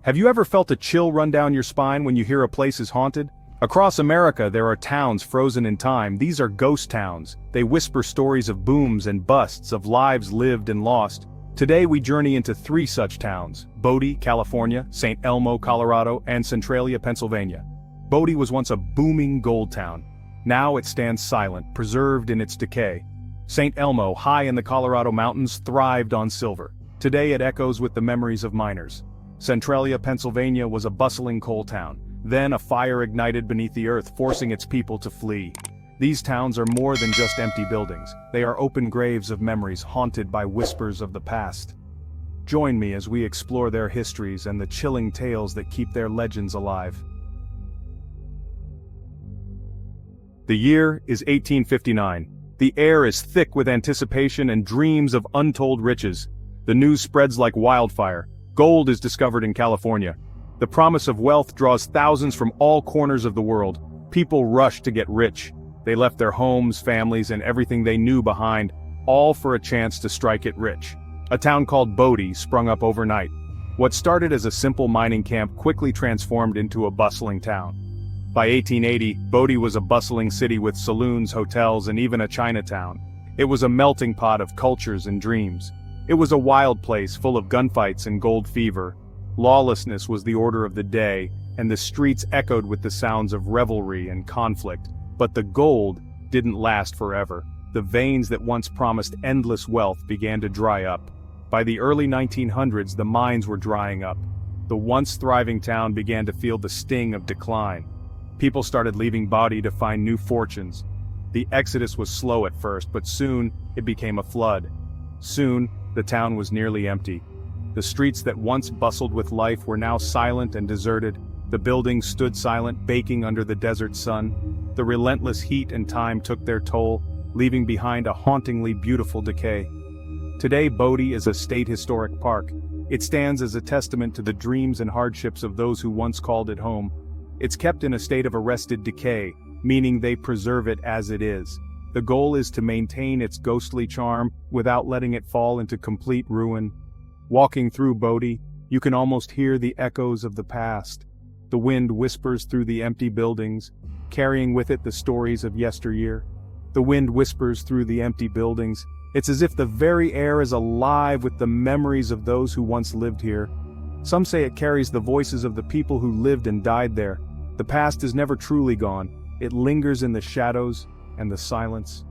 Have you ever felt a chill run down your spine when you hear a place is haunted? Across America there are towns frozen in time. These are ghost towns. They whisper stories of booms and busts, of lives lived and lost. Today we journey into 3 such towns: Bodie, California; St. Elmo, Colorado; and Centralia, Pennsylvania. Bodie was once a booming gold town. Now it stands silent, preserved in its decay. St. Elmo, high in the Colorado mountains, thrived on silver. Today it echoes with the memories of miners. Centralia, Pennsylvania was a bustling coal town. Then a fire ignited beneath the earth, forcing its people to flee. These towns are more than just empty buildings. They are open graves of memories haunted by whispers of the past. Join me as we explore their histories and the chilling tales that keep their legends alive. The year is 1859. The air is thick with anticipation and dreams of untold riches. The news spreads like wildfire. Gold is discovered in California. The promise of wealth draws thousands from all corners of the world. People rush to get rich. They left their homes, families, and everything they knew behind, all for a chance to strike it rich. A town called Bodie sprung up overnight. What started as a simple mining camp quickly transformed into a bustling town. By 1880, Bodie was a bustling city with saloons, hotels, and even a Chinatown. It was a melting pot of cultures and dreams. It was a wild place full of gunfights and gold fever. Lawlessness was the order of the day, and the streets echoed with the sounds of revelry and conflict. But the gold didn't last forever. The veins that once promised endless wealth began to dry up. By the early 1900s, the mines were drying up. The once thriving town began to feel the sting of decline. People started leaving Bodie to find new fortunes. The exodus was slow at first, but soon it became a flood. Soon, the town was nearly empty. The streets that once bustled with life were now silent and deserted. The buildings stood silent, baking under the desert sun. The relentless heat and time took their toll, leaving behind a hauntingly beautiful decay. Today, Bodie is a state historic park. It stands as a testament to the dreams and hardships of those who once called it home. It's kept in a state of arrested decay, meaning they preserve it as it is. The goal is to maintain its ghostly charm without letting it fall into complete ruin. Walking through Bodie, you can almost hear the echoes of the past. The wind whispers through the empty buildings, carrying with it the stories of yesteryear. The wind whispers through the empty buildings. It's as if the very air is alive with the memories of those who once lived here. Some say it carries the voices of the people who lived and died there. The past is never truly gone. It lingers in the shadows and the silence.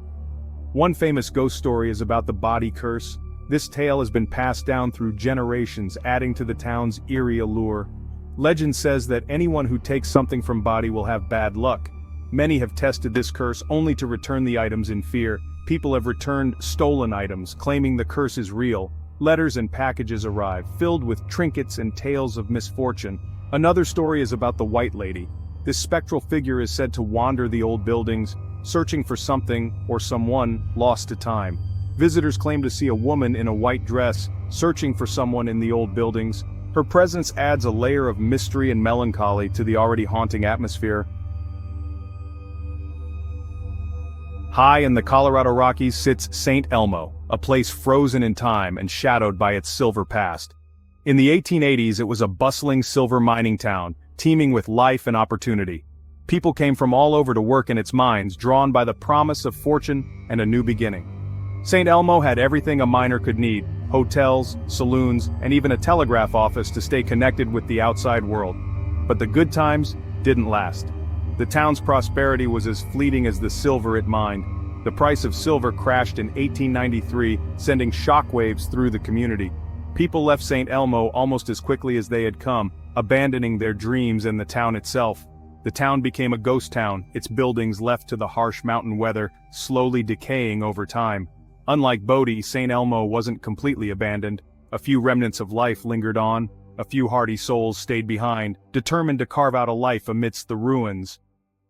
One famous ghost story is about the Bodie curse. This tale has been passed down through generations, adding to the town's eerie allure. Legend says that anyone who takes something from Bodie will have bad luck. Many have tested this curse only to return the items in fear. People have returned stolen items, claiming the curse is real. Letters and packages arrive, filled with trinkets and tales of misfortune. Another story is about the White Lady. This spectral figure is said to wander the old buildings, searching for something or someone lost to time. Visitors claim to see a woman in a white dress, searching for someone in the old buildings. Her presence adds a layer of mystery and melancholy to the already haunting atmosphere. High in the Colorado Rockies sits St. Elmo, a place frozen in time and shadowed by its silver past. In the 1880s, it was a bustling silver mining town, teeming with life and opportunity. People came from all over to work in its mines, drawn by the promise of fortune and a new beginning. St. Elmo had everything a miner could need: hotels, saloons, and even a telegraph office to stay connected with the outside world. But the good times didn't last. The town's prosperity was as fleeting as the silver it mined. The price of silver crashed in 1893, sending shockwaves through the community. People left St. Elmo almost as quickly as they had come, abandoning their dreams and the town itself. The town became a ghost town, its buildings left to the harsh mountain weather, slowly decaying over time. Unlike Bodie, St. Elmo wasn't completely abandoned. A few remnants of life lingered on. A few hardy souls stayed behind, determined to carve out a life amidst the ruins.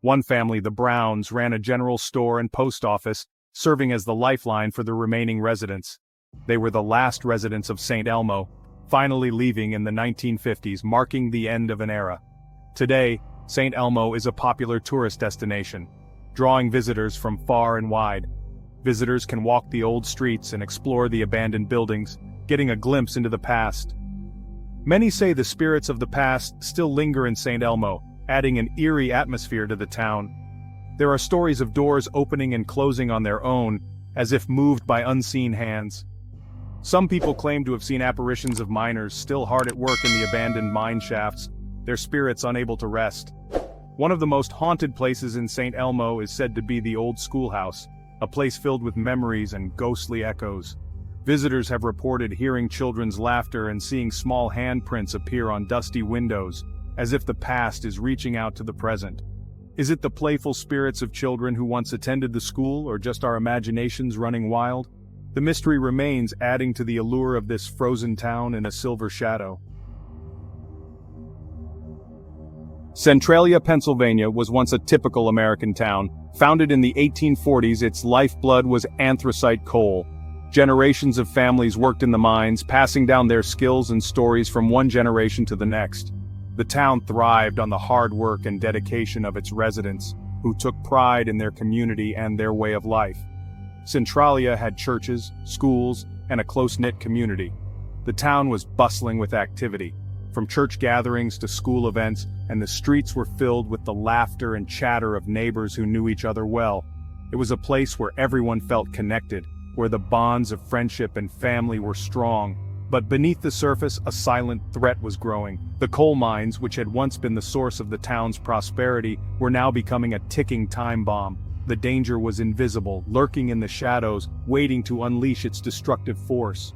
One family, the Browns, ran a general store and post office, serving as the lifeline for the remaining residents. They were the last residents of St. Elmo, finally leaving in the 1950s, marking the end of an era. Today, St. Elmo is a popular tourist destination, drawing visitors from far and wide. Visitors can walk the old streets and explore the abandoned buildings, getting a glimpse into the past. Many say the spirits of the past still linger in St. Elmo, adding an eerie atmosphere to the town. There are stories of doors opening and closing on their own, as if moved by unseen hands. Some people claim to have seen apparitions of miners still hard at work in the abandoned mine shafts, their spirits unable to rest. One of the most haunted places in St. Elmo is said to be the old schoolhouse, a place filled with memories and ghostly echoes. Visitors have reported hearing children's laughter and seeing small handprints appear on dusty windows, as if the past is reaching out to the present. Is it the playful spirits of children who once attended the school, or just our imaginations running wild? The mystery remains, adding to the allure of this frozen town in a silver shadow. Centralia, Pennsylvania was once a typical American town. Founded in the 1840s, its lifeblood was anthracite coal. Generations of families worked in the mines, passing down their skills and stories from one generation to the next. The town thrived on the hard work and dedication of its residents, who took pride in their community and their way of life. Centralia had churches, schools, and a close-knit community. The town was bustling with activity, from church gatherings to school events, and the streets were filled with the laughter and chatter of neighbors who knew each other well. It was a place where everyone felt connected, where the bonds of friendship and family were strong. But beneath the surface, a silent threat was growing. The coal mines, which had once been the source of the town's prosperity, were now becoming a ticking time bomb. The danger was invisible, lurking in the shadows, waiting to unleash its destructive force.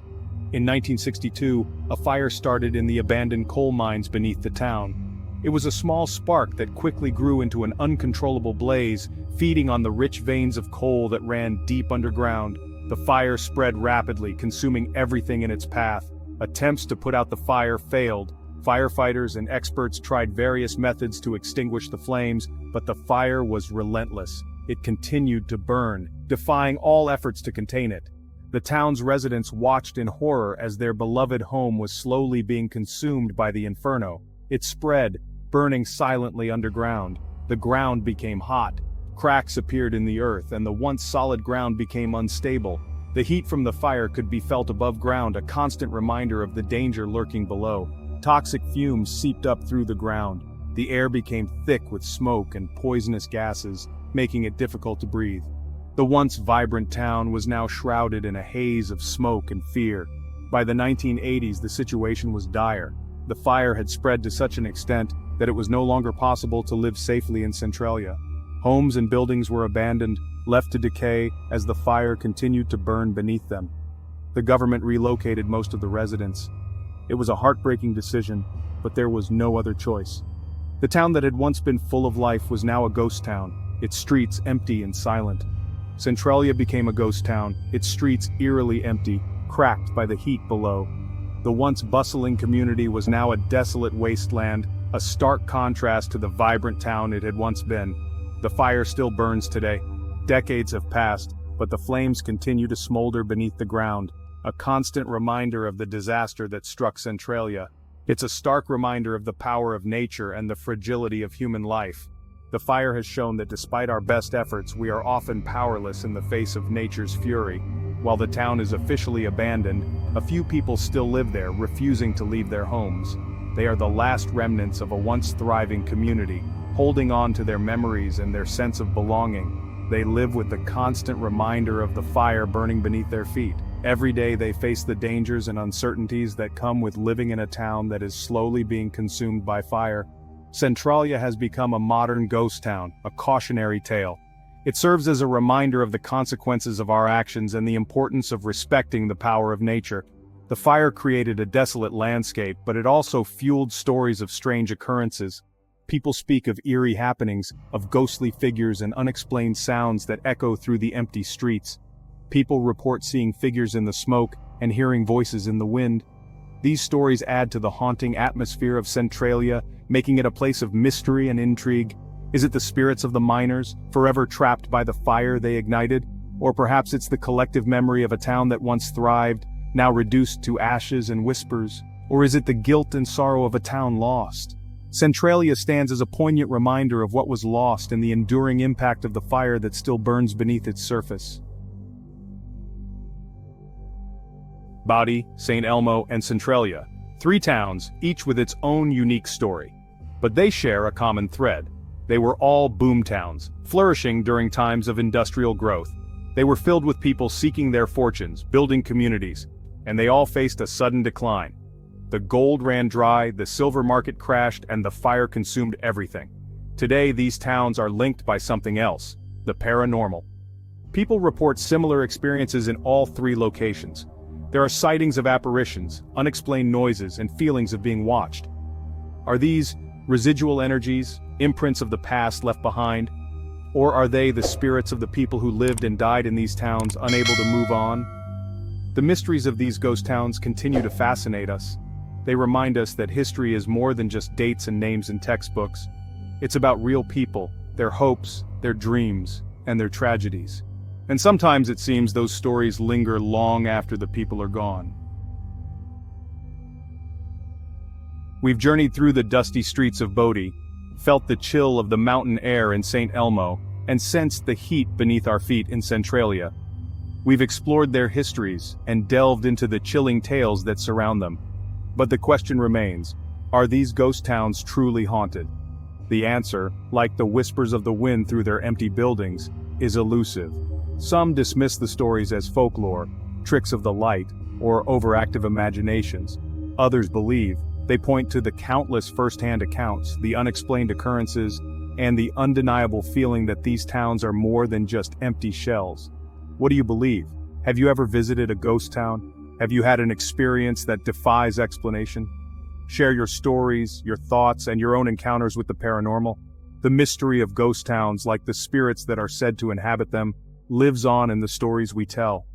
In 1962, a fire started in the abandoned coal mines beneath the town. It was a small spark that quickly grew into an uncontrollable blaze, feeding on the rich veins of coal that ran deep underground. The fire spread rapidly, consuming everything in its path. Attempts to put out the fire failed. Firefighters and experts tried various methods to extinguish the flames, but the fire was relentless. It continued to burn, defying all efforts to contain it. The town's residents watched in horror as their beloved home was slowly being consumed by the inferno. It spread, burning silently underground. The ground became hot. Cracks appeared in the earth, and the once solid ground became unstable. The heat from the fire could be felt above ground, a constant reminder of the danger lurking below. Toxic fumes seeped up through the ground. The air became thick with smoke and poisonous gases, making it difficult to breathe. The once vibrant town was now shrouded in a haze of smoke and fear. By the 1980s, the situation was dire. The fire had spread to such an extent that it was no longer possible to live safely in Centralia. Homes and buildings were abandoned, left to decay as the fire continued to burn beneath them. The government relocated most of the residents. It was a heartbreaking decision, but there was no other choice. The town that had once been full of life was now a ghost town, its streets empty and silent. Centralia became a ghost town, its streets eerily empty, cracked by the heat below. The once bustling community was now a desolate wasteland, a stark contrast to the vibrant town it had once been. The fire still burns today. Decades have passed, but the flames continue to smolder beneath the ground, a constant reminder of the disaster that struck Centralia. It's a stark reminder of the power of nature and the fragility of human life. The fire has shown that despite our best efforts, we are often powerless in the face of nature's fury. While the town is officially abandoned, a few people still live there, refusing to leave their homes. They are the last remnants of a once thriving community, holding on to their memories and their sense of belonging. They live with the constant reminder of the fire burning beneath their feet. Every day they face the dangers and uncertainties that come with living in a town that is slowly being consumed by fire. Centralia has become a modern ghost town, a cautionary tale. It serves as a reminder of the consequences of our actions and the importance of respecting the power of nature. The fire created a desolate landscape, but it also fueled stories of strange occurrences. People speak of eerie happenings, of ghostly figures and unexplained sounds that echo through the empty streets. People report seeing figures in the smoke and hearing voices in the wind. These stories add to the haunting atmosphere of Centralia, making it a place of mystery and intrigue. Is it the spirits of the miners, forever trapped by the fire they ignited? Or perhaps it's the collective memory of a town that once thrived, now reduced to ashes and whispers? Or is it the guilt and sorrow of a town lost? Centralia stands as a poignant reminder of what was lost and the enduring impact of the fire that still burns beneath its surface. Bodie, St. Elmo, and Centralia, 3 towns, each with its own unique story. But they share a common thread. They were all boom towns, flourishing during times of industrial growth. They were filled with people seeking their fortunes, building communities, and they all faced a sudden decline. The gold ran dry, the silver market crashed, and the fire consumed everything. Today, these towns are linked by something else: the paranormal. People report similar experiences in all 3 locations. There are sightings of apparitions, unexplained noises, and feelings of being watched. Are these residual energies, imprints of the past left behind? Or are they the spirits of the people who lived and died in these towns, unable to move on? The mysteries of these ghost towns continue to fascinate us. They remind us that history is more than just dates and names in textbooks. It's about real people, their hopes, their dreams, and their tragedies. And sometimes it seems those stories linger long after the people are gone. We've journeyed through the dusty streets of Bodie, felt the chill of the mountain air in St. Elmo, and sensed the heat beneath our feet in Centralia. We've explored their histories and delved into the chilling tales that surround them. But the question remains, are these ghost towns truly haunted? The answer, like the whispers of the wind through their empty buildings, is elusive. Some dismiss the stories as folklore, tricks of the light, or overactive imaginations. Others believe. They point to the countless first-hand accounts, the unexplained occurrences, and the undeniable feeling that these towns are more than just empty shells. What do you believe? Have you ever visited a ghost town? Have you had an experience that defies explanation? Share your stories, your thoughts, and your own encounters with the paranormal. The mystery of ghost towns, like the spirits that are said to inhabit them, lives on in the stories we tell.